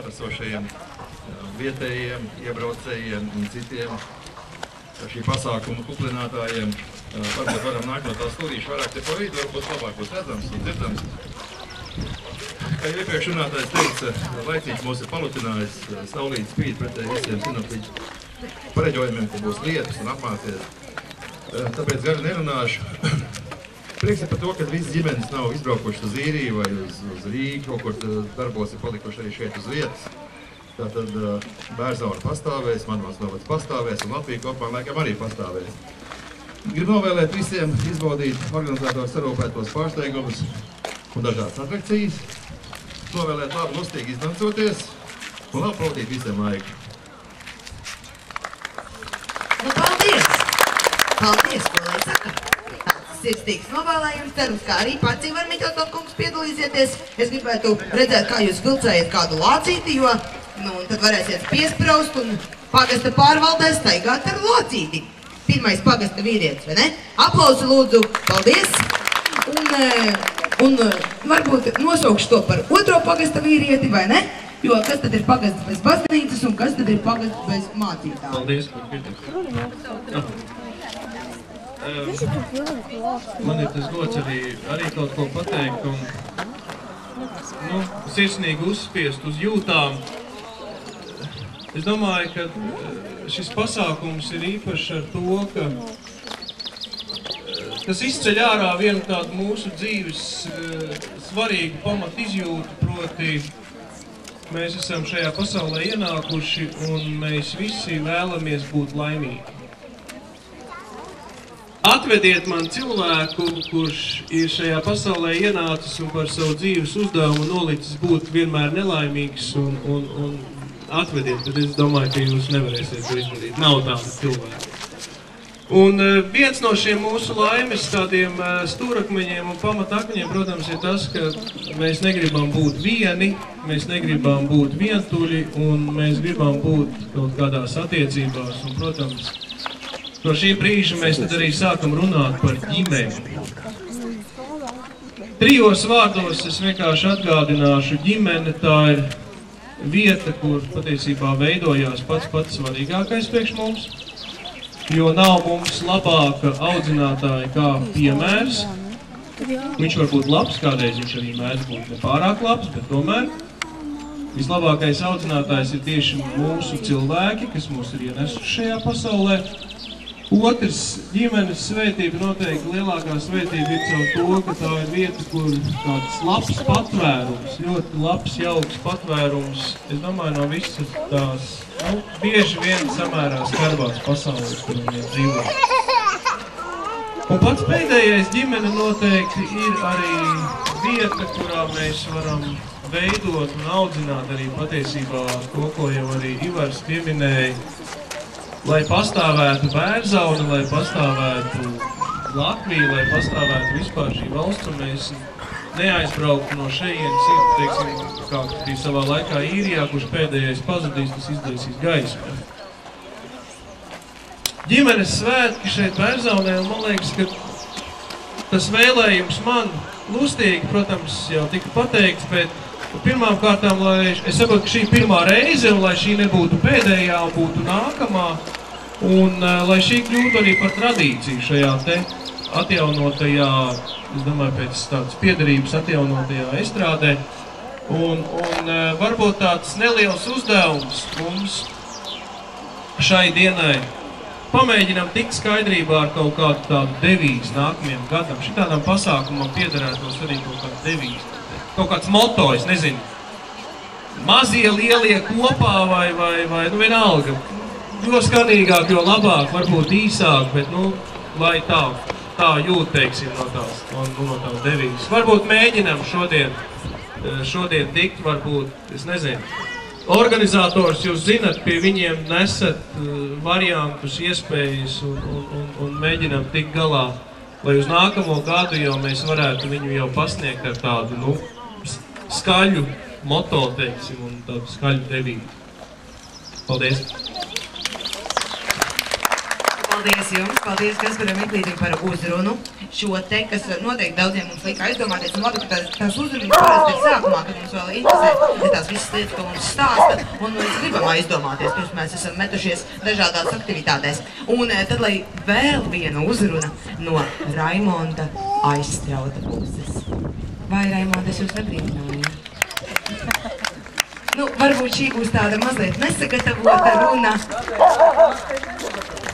klātesošajiem vietējiem, iebraucējiem un citiem šī pasākuma kuplinātājiem. Varbūt varam nākt no tās stūrīšu vairāk te pa vidu, varbūt labāk būs redzams un dzirdams. Kā jau iepriekš runātājs teica, laicīgs mūs ir palutinājis, saulīt spīd pretēji visiem sinoptiķu pareģojumiem, ka būs lietus un apmācies. Tāpēc gari nerunāšu. Prieks ir par to, ka visas ģimenes nav izbraukušas uz Īriju vai uz Rīgu, kaut kur darbos ir palikuši arī šeit uz vietas. Tātad Bērzauna pastāvēs, Manos novads pastāvēs un Latvija kopā laikam arī pastāvēs. Gribu novēlēt visiem izbaudīt organizātoru sarūpētos pārsteigumus un dažādas atrakcijas, novēlēt labi lustīgi izdancoties un labi pavadīt visiem laiku. Nu, paldies! Paldies, ko lai saka! Sirstīgs novēlējums, cerams, kā arī pats Ivar Miķelsons kungs piedalīsieties. Es gribētu redzēt, kā jūs vilcējat kādu lācīti, jo un tad varēsiet piespraust un pagasta pārvaldē staigāt ar lācīti. Pirmais pagasta vīrietis, vai ne? Aplausi lūdzu, paldies! Un varbūt nosaukšu to par otro pagasta vīrieti, vai ne? Jo kas tad ir pagasts bez baznīcas un kas tad ir pagasts bez mācītāja? Paldies, par kritiku. Man ir tas gods arī kaut ko pateikt un sirsnīgi uzspiest uz jūtām. Es domāju, ka šis pasākums ir īpašs ar to, ka tas izceļ ārā vienu tādu mūsu dzīves svarīgu pamatu izjūtu, proti mēs esam šajā pasaulē ienākuši un mēs visi vēlamies būt laimīgi. Atvediet man cilvēku, kurš ir šajā pasaulē ienācis un par savu dzīves uzdevumu nolicis būt vienmēr nelaimīgs un atvediet, tad es domāju, ka jūs nevarēsiet to izdarīt. Nav tāda cilvēka. Un viens no šiem mūsu laimes tādiem stūrakmeņiem un pamatakmeņiem, protams, ir tas, ka mēs negribam būt vieni, mēs negribam būt vientuļi un mēs gribam būt kaut kādās attiecībās. Un, protams, no šī brīža mēs tad arī sākam runāt par ģimeni. 3 vārdos es vienkārši atgādināšu ģimene, tā ir vieta, kur patiesībā veidojās pats svarīgākais priekš mums, jo nav mums labāka audzinātāja kā piemērs. Viņš var būt labs, kādreiz viņš arī mēdz būt nepārāk labs, bet tomēr vislabākais audzinātājs ir tieši mūsu cilvēki, kas mūs ir ienesuši šajā pasaulē. Otrs, ģimenes svētība noteikti lielākā svētība ir caur to, ka tā ir vieta, kur tāds labs patvērums, ļoti labs, jauks patvērums, es domāju, no visas tās, bieži vien samērā skarbās pasaules, kur viņi dzīvo. Un pats pēdējais ģimene noteikti ir arī vieta, kurā mēs varam veidot un audzināt arī patiesībā to, ko jau arī Ivars pieminēja, lai pastāvētu Bērzauna, lai pastāvētu Latvija, lai pastāvētu vispār šī valsts, un mēs neaizbrauktu no šejienes, teiksim, kā bija savā laikā Īrijā, kurš pēdējais pazudīs, tas izdaisīs gaismu. Ģimenes svētki šeit Bērzaunē, un man liekas, ka tas vēlējums man lustīgi, protams, jau tika pateikts, bet pirmām kārtām, lai es saprotu, ka šī pirmā reize, un lai šī nebūtu pēdējā, un būtu nākamā, un lai šī kļūtu arī par tradīciju šajā te atjaunotajā, es domāju, pēc tādas piederības atjaunotajā estrādē. Un varbūt tāds neliels uzdevums mums šai dienai. Pamēģinām tikt skaidrībā ar kaut kādu tādu devīzi nākamajam gadam. Šitādam pasākumam piederētos arī kaut kāda devīze. Kaut kāds moto, es nezinu, mazie, lielie kopā vai vienalga. Jo skanīgāk, jo labāk, varbūt īsāk, bet, lai tā jūt, teiksim, no tās devīzes. Varbūt mēģinam šodien tikt, varbūt, es nezinu, organizators, jūs zinat, pie viņiem nesat variantus, iespējas un mēģinam tikt galā, lai uz nākamo gadu jau mēs varētu viņu jau pasniegt ar tādu, skaļu moto, teiksim, un tādu skaļu devību. Paldies! Paldies jums, paldies Kasparam Miklītim par uzrunu. Šo te, kas noteikti daudziem mums lika aizdomāties, un labi, ka tās uzrunas parasti ir sākumā, kad mums vēl interesē tās visas lietas, ko mums stāsta, un mēs gribam aizdomāties, pirms mēs esam metušies dažādās aktivitātēs. Un tad, lai vēl viena uzruna no Raimonda Aizstrauta puses. Vai, Raimonda, es jūs nebrīdināju? Nu, varbūt šī būs tāda mazliet nesagatavota runa.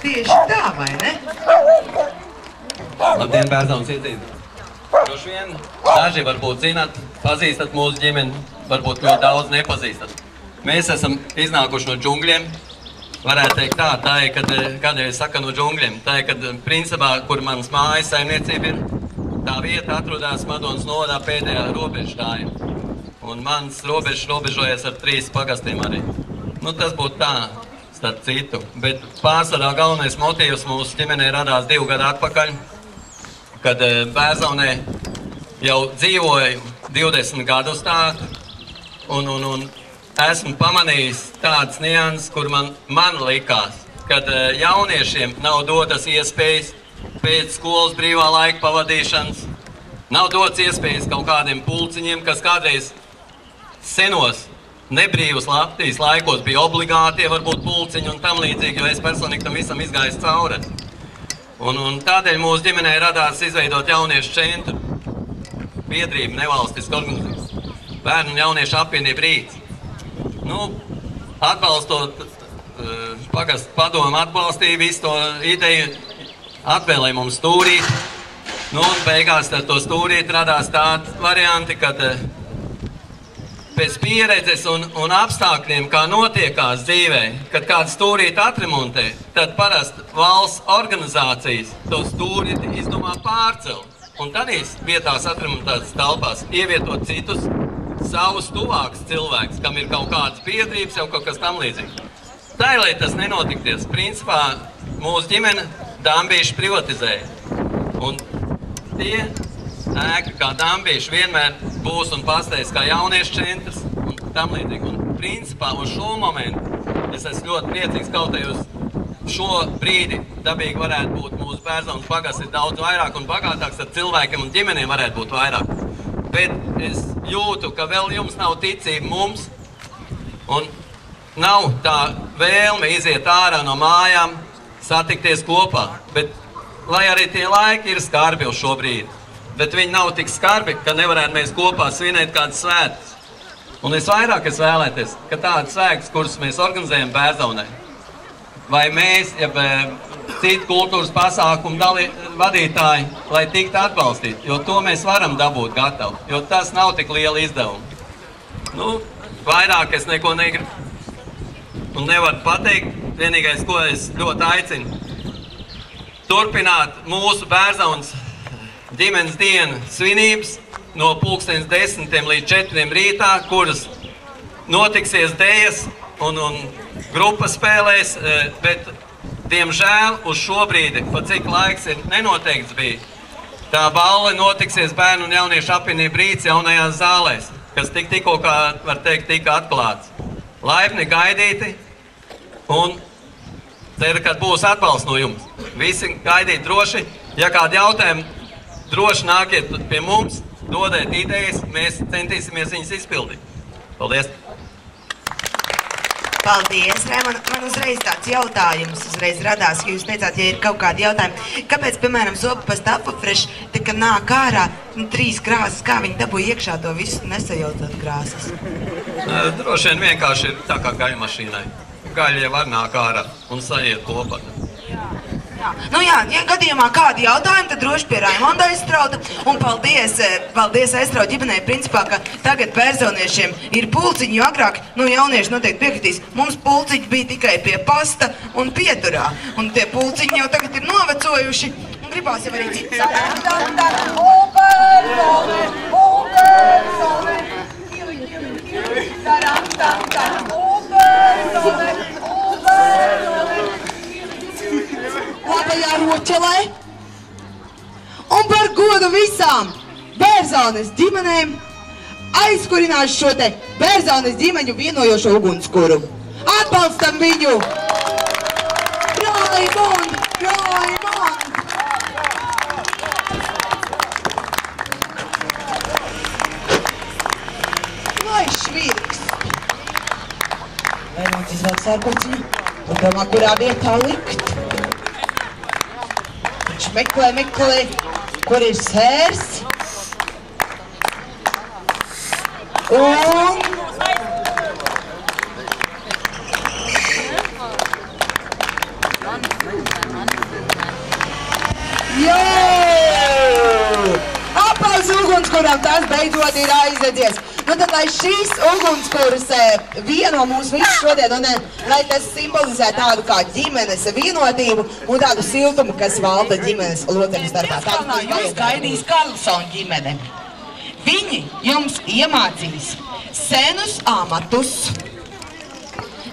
Tieši tā, vai ne? Labdien, Bērzauna iedzīvotāji! Droši vien daži varbūt zināt, pazīstat mūsu ģimeni, varbūt ļoti daudz nepazīstat. Mēs esam iznākuši no džungļiem. Varētu teikt tā ir, kad kādreiz saka no džungļiem. Tā ir, kad principā, kur manas mājas saimniecība ir, tā vieta atrodās Madonas novadā pēdējā robežstāja. Un mans robežs robežojas ar 3 pagastiem arī. Nu, tas būtu tā, starp citu. Bet pārsvarā galvenais motīvs mūsu ģimenē radās 2 gadu atpakaļ, kad Bērzaunē jau dzīvoju 20 gadus tādu. Un esmu pamanījis tādas nianses, kur man likās, kad jauniešiem nav dotas iespējas pēc skolas brīvā laika pavadīšanas, nav dotas iespējas kaut kādiem pulciņiem, kas kādreiz senos nebrīvus Latvijas laikos bija obligātie varbūt pulciņi un tam līdzīgi, jo es personīgi tam visam izgājis cauri. Un tādēļ mūsu ģimenē radās izveidot jauniešu centru, biedrību, nevalstisku organizāciju, bērnu un jauniešu apvienību Rīts. Nu, atbalstot pagastu padomu atbalstīja visu to ideju, atvēlēja mums stūrīt. Nu, un beigās ar to stūrīt radās tādi varianti, kad pēc pieredzes un apstākļiem, kā notiekās dzīvē, kad kādu stūrīti atremontē, tad parasti valsts organizācijas to stūrīti izdomā pārcelt. Un tādīs vietās atremontētas telpās ievietot citus savus tuvākus cilvēkus, kam ir kaut kādas biedrības, jau kaut kas tam līdzīgs. Tā ir, lai tas nenotikties. Principā mūsu ģimene Dambīši privatizēja. Un tie ēka kā Dambīši vienmēr būs un pastāvēs kā jauniešu centrs un tam līdzīgi. Un principā uz šo momentu es esmu ļoti priecīgs, kaut arī uz šo brīdi dabīgi varētu būt mūsu Bērzaunas pagasts ir daudz vairāk un bagātāks ar cilvēkiem un ģimenēm varētu būt vairāk. Bet es jūtu, ka vēl jums nav ticība mums un nav tā vēlme iziet ārā no mājām, satikties kopā. Bet, lai arī tie laiki ir skarbi uz šo brīdi, bet viņi nav tik skarbi, ka nevarētu mēs kopā svinēt kādas svētkus. Un es vēlētos, ka tādas svētkus, kurus mēs organizējam Bērzaunai, vai mēs, ja citu kultūras pasākumu vadītāji, lai tiktu atbalstīti, jo to mēs varam dabūt gatavu, jo tas nav tik liela izdevuma. Nu, vairāk es neko negribu un nevaru pateikt. Vienīgais, ko es ļoti aicinu, turpināt mūsu Bērzaunas ģimenes dienu svinības no 10 līdz 4 rītā, kuras notiksies dejas un grupas spēlēs, bet, diemžēl, uz šo brīdi, pa cik laiks ir nenoteikts bija, tā balle notiksies Bērnu un jauniešu apvienību Rīts jaunajās zālēs, kas tikko, kā var teikt, tika atklāts. Laipni gaidīti un ceru, ka būs atbalsts no jums. Visi gaidīt droši. Ja kādi jautājumi, droši nākiet pie mums, dodiet idejas, mēs centīsimies viņas izpildīt. Paldies! Paldies, Raimond. Man uzreiz tāds jautājums uzreiz radās, ka jūs teicāt, ja ir kaut kādi jautājumi. Kāpēc, piemēram, Zopapasta Apafresh, tā kā nāk ārā 3 krāsas, kā viņi dabūja iekšā to visu nesajautot krāsas? Droši vien vienkārši ir tā kā gaļa mašīnai. Gaļa var nāk ārā un sajiet kopā. Nu jā, ja gadījumā kādi jautājumi, tad droši pie Raimonda Aizstrauta. Un paldies Aizstrauta ģimenei, principā, ka tagad bērzauniešiem ir pulciņi, jo agrāk, jaunieši noteikti piekritīs, mums pulciņi bija tikai pie pasta un pieturā. Un tie pulciņi jau tagad ir novecojuši. Un gribās jau arī citas. Labajā ročelē. Un par godu visām Bērzaunes ģimenēm aizkurinās šo te Bērzaunes ģimeņu vienojošo ugunskuru. Atbalstam viņu! Raimond! Joj, man! Vai švirks! Vēlams izvēl sērkociņu un domā, kurā vietā likt. Viņš meklē, kur ir sērs. Un... Aplausi ugunskuram, tas beidzot ir aizdedzies. Nu tad, lai šīs ugunskurs vieno mūs visus šodien, un lai tas simbolizē tādu kā ģimenes vienotību un tādu siltumu, kas valda ģimenes locekļu starpā. Tādu jūs gaidīs Karlsona ģimene. Viņi jums iemācīs senus amatus.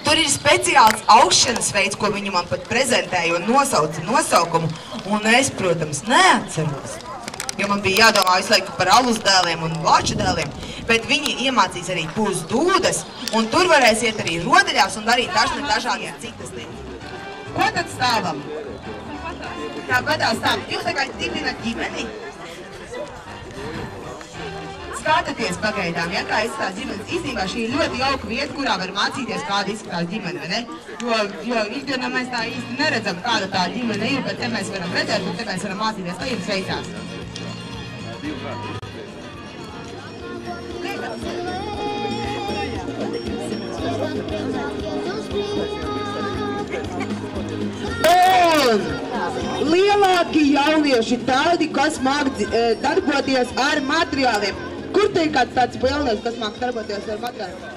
Tur ir speciāls aušanas veids, ko viņi man pat prezentēja un nosauca nosaukumu. Un es, protams, neatceros, jo man bija jādomā visu laiku par alus dēliem un vlaču dēliem. Bet viņi iemācīs arī pūst dūdas, un tur varēs iet arī rodeļās un darīt dažādiem citas lietas. Ko tad stāvam? Tāpatās stāvam. Jūs tā kā tikrināt ģimeni? Skatāties pagaidām, ja kā izskatās ģimenes. Īstenībā šī ir ļoti jauka vieta, kurā var mācīties, kāda izskatās ģimene, vai ne? Jo ikdienā mēs tā īsti neredzam, kāda tā ģimene ir, bet te mēs varam redzēt, un te mēs varam mācīties, lai jums veicās. Un lielāki jaunieši tādi, kas māk darboties ar materiāliem. Kur te ir kāds tāds pilnieks, kas māk darboties ar materiāliem?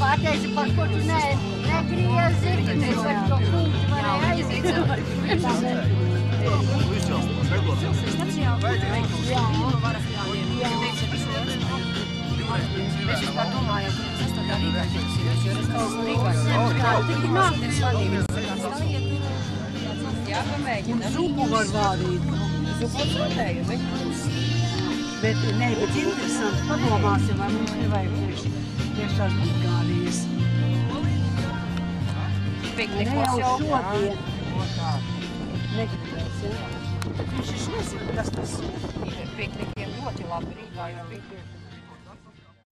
Pateici, par ko tu negriezi, es ar to kungu varēju Es vispār domāju, ka tas tādā Rīgā tiksies, jo es kaut Rīgā tik nāk. Jā, pamēģināt. Zupu var vārīt. Zupu vārēju, bet interesanti padomāsim, vai mums nevajag tiešās Bulgārijas. Piknikos jau šodien. Negribēs, ja? Viņš nezinu, kas tas ir. Piknikiem ļoti labi Rīgā, jo piknikiem.